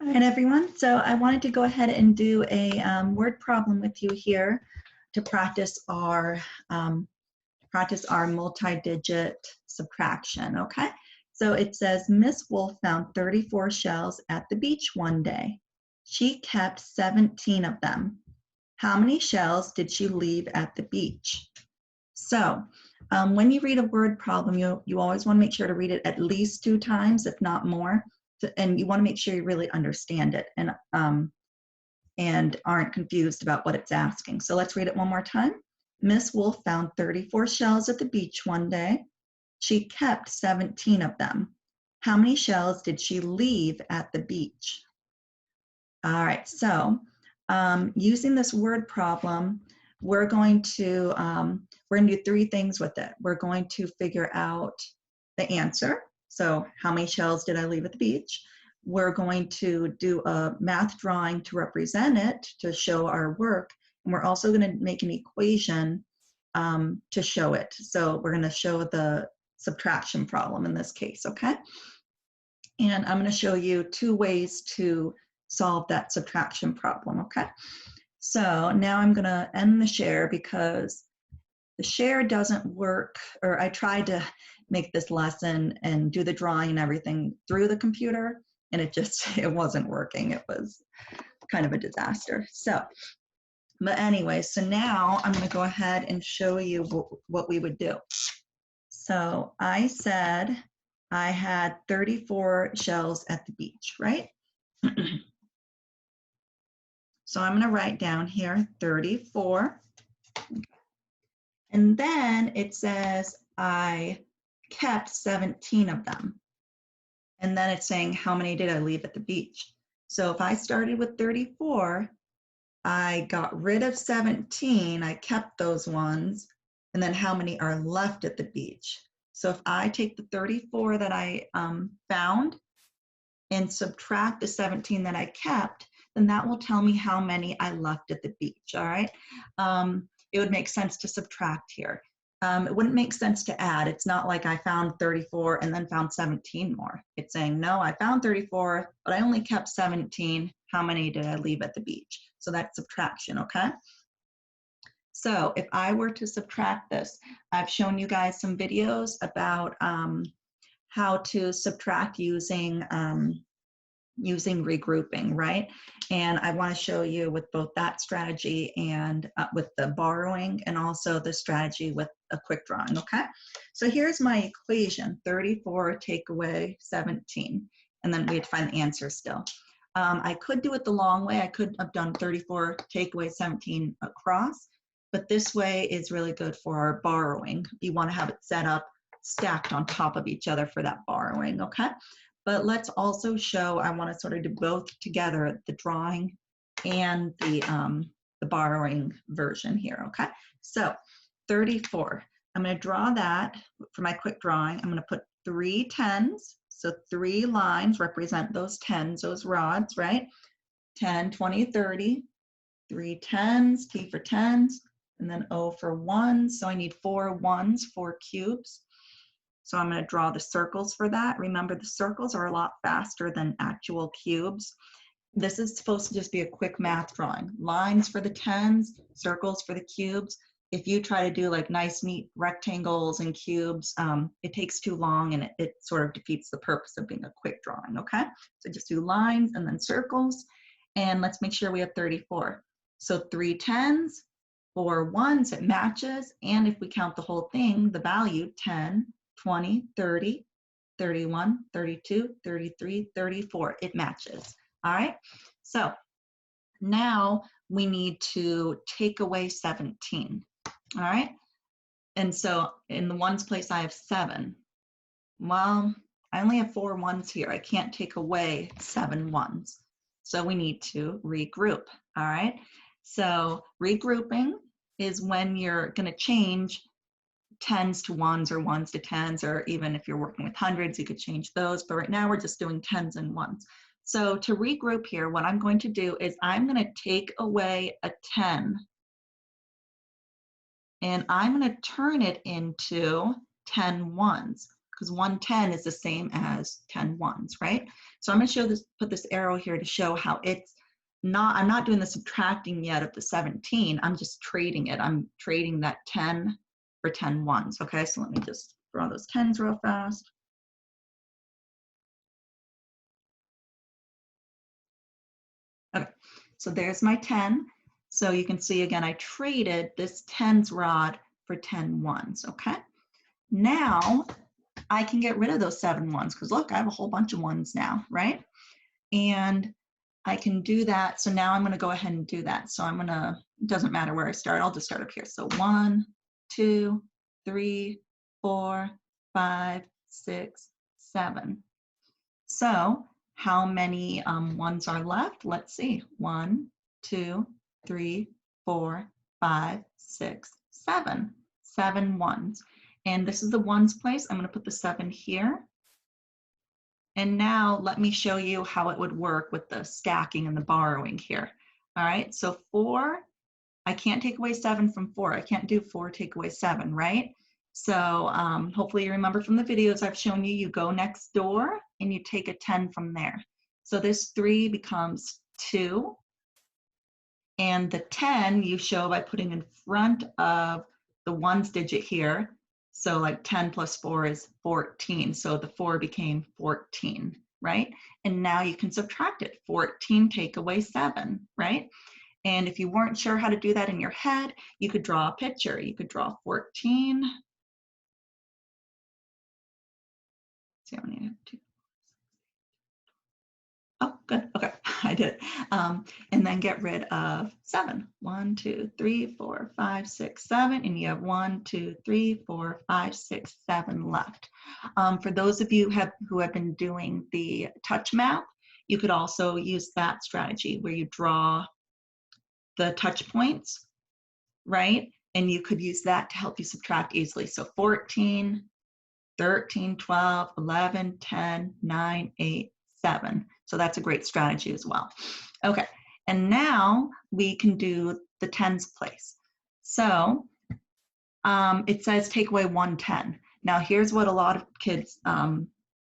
All right, everyone. So I wanted to go ahead and do a word problem with you here to practice our multi-digit subtraction. Okay. So it says Miss Wolf found 34 shells at the beach one day. She kept 17 of them. How many shells did she leave at the beach? So when you read a word problem, you always want to make sure to read it at least 2 times, if not more. And you want to make sure you really understand it and aren't confused about what it's asking. So let's read it one more time. Miss Wolf found 34 shells at the beach one day. She kept 17 of them. How many shells did she leave at the beach? All right, so using this word problem, we're going to do 3 things with it. We're going to figure out the answer. So how many shells did I leave at the beach? We're going to do a math drawing to represent it, to show our work. And we're also going to make an equation to show it. So we're going to show the subtraction problem in this case, okay? And I'm going to show you 2 ways to solve that subtraction problem, okay? So now I'm going to end the share because the share doesn't work, or I tried to make this lesson and do the drawing and everything through the computer, and it wasn't working. It was kind of a disaster. So, but anyway, so now I'm going to go ahead and show you what we would do. So I said I had 34 shells at the beach, right? So I'm going to write down here 34. And then it says I kept 17 of them. And then it's saying how many did I leave at the beach? So if I started with 34, I got rid of 17, I kept those ones, and then how many are left at the beach? So if I take the 34 that I found and subtract the 17 that I kept, then that will tell me how many I left at the beach, all right? It would make sense to subtract here. It wouldn't make sense to add. It's not like I found 34 and then found 17 more. It's saying, no, I found 34, but I only kept 17. How many did I leave at the beach? So that's subtraction, okay? So if I were to subtract this, I've shown you guys some videos about how to subtract using regrouping, right? And I want to show you with both that strategy and with the borrowing, and also the strategy with a quick drawing, okay? So here's my equation, 34 take away 17, and then we have to find the answer still. I could do it the long way. I could have done 34 take away 17 across, but this way is really good for our borrowing. You want to have it set up stacked on top of each other for that borrowing, okay? But let's also show, I want to sort of do both together, the drawing and the borrowing version here, okay? So 34, I'm going to draw that for my quick drawing. I'm going to put 3 tens, so 3 lines represent those tens, those rods, right? 10, 20, 30, 3 tens, T for tens, and then O for ones. So I need 4 ones, 4 cubes. So I'm going to draw the circles for that. Remember, the circles are a lot faster than actual cubes. This is supposed to just be a quick math drawing. Lines for the tens, circles for the cubes. If you try to do like nice, neat rectangles and cubes, it takes too long and it sort of defeats the purpose of being a quick drawing, okay? So just do lines and then circles. And let's make sure we have 34. So 3 tens, 4 ones, it matches. And if we count the whole thing, the value 10, 20, 30, 31, 32, 33, 34, it matches, all right? So now we need to take away 17, all right? And so in the ones place, I have 7. Well, I only have 4 ones here. I can't take away 7 ones. So we need to regroup, all right? So regrouping is when you're gonna change tens to ones or ones to tens, or even if you're working with hundreds, you could change those. But right now we're just doing tens and ones. So to regroup here, what I'm going to do is I'm going to take away a 10 and I'm going to turn it into 10 ones, because 110 is the same as 10 ones, right? So I'm going to show this, put this arrow here to show how it's not, I'm not doing the subtracting yet of the 17. I'm just trading it. I'm trading that 10 for 10 ones. Okay, so let me just draw those 10s real fast. Okay, so there's my 10. So you can see again, I traded this 10s rod for 10 ones. Okay, now I can get rid of those 7 ones because look, I have a whole bunch of ones now, right? And I can do that. So now I'm going to go ahead and do that. So I'm going to, it doesn't matter where I start. I'll just start up here. So 1, 2, 3, 4, 5, 6, 7. So how many ones are left? Let's see. 1, 2, 3, 4, 5, 6, 7. 7 ones. And this is the ones place. I'm going to put the 7 here. And now let me show you how it would work with the stacking and the borrowing here. All right, so 4, I can't take away 7 from 4. I can't do 4 take away 7, right? So hopefully you remember from the videos I've shown you, you go next door and you take a 10 from there. So this 3 becomes 2. And the 10 you show by putting in front of the ones digit here. So like 10 plus 4 is 14. So the 4 became 14, right? And now you can subtract it. 14 take away 7, right? And if you weren't sure how to do that in your head, you could draw a picture. You could draw 14. See how many I have? 2. Oh, good. Okay, I did. And then get rid of 7. 1, 2, 3, 4, 5, 6, 7. And you have 1, 2, 3, 4, 5, 6, 7 left. For those of you who have been doing the touch map, you could also use that strategy where you draw the touch points, right? And you could use that to help you subtract easily. So 14, 13, 12, 11, 10, 9, 8, 7. So that's a great strategy as well. Okay, and now we can do the tens place. So it says take away 110. Now here's what a lot of kids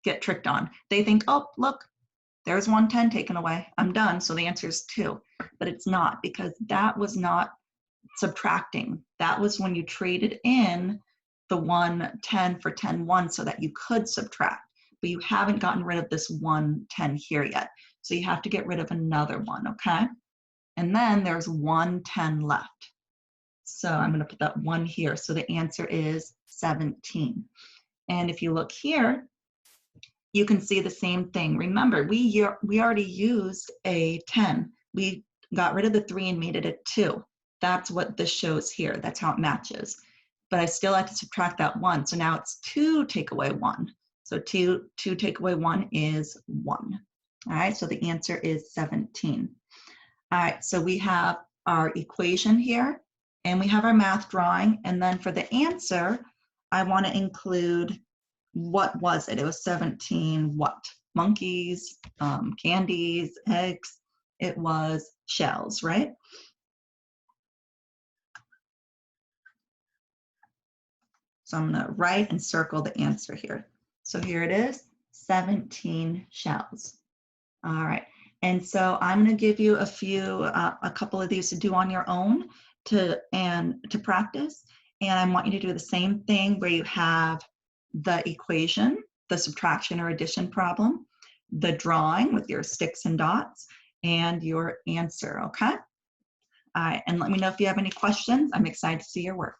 get tricked on. They think, oh, look, there's 110 taken away. I'm done. So the answer is 2. But it's not, because that was not subtracting. That was when you traded in the 110 for 10 ones so that you could subtract. But you haven't gotten rid of this 110 here yet. So you have to get rid of another one, okay? And then there's 110 left. So I'm going to put that 1 here. So the answer is 17. And if you look here, you can see the same thing. Remember, we already used a 10. We got rid of the 3 and made it a 2. That's what this shows here. That's how it matches. But I still have to subtract that 1. So now it's 2 take away 1. So 2 take away 1 is 1. All right, so the answer is 17. All right, so we have our equation here, and we have our math drawing. And then for the answer, I want to include, what was it? It was 17 what? Monkeys, candies, eggs. It was shells, right? So I'm going to write and circle the answer here. So here it is, 17 shells. All right. And so I'm going to give you a couple of these to do on your own to practice. And I want you to do the same thing where you have the equation, the subtraction or addition problem, the drawing with your sticks and dots, and your answer, okay? All right, and let me know if you have any questions. I'm excited to see your work.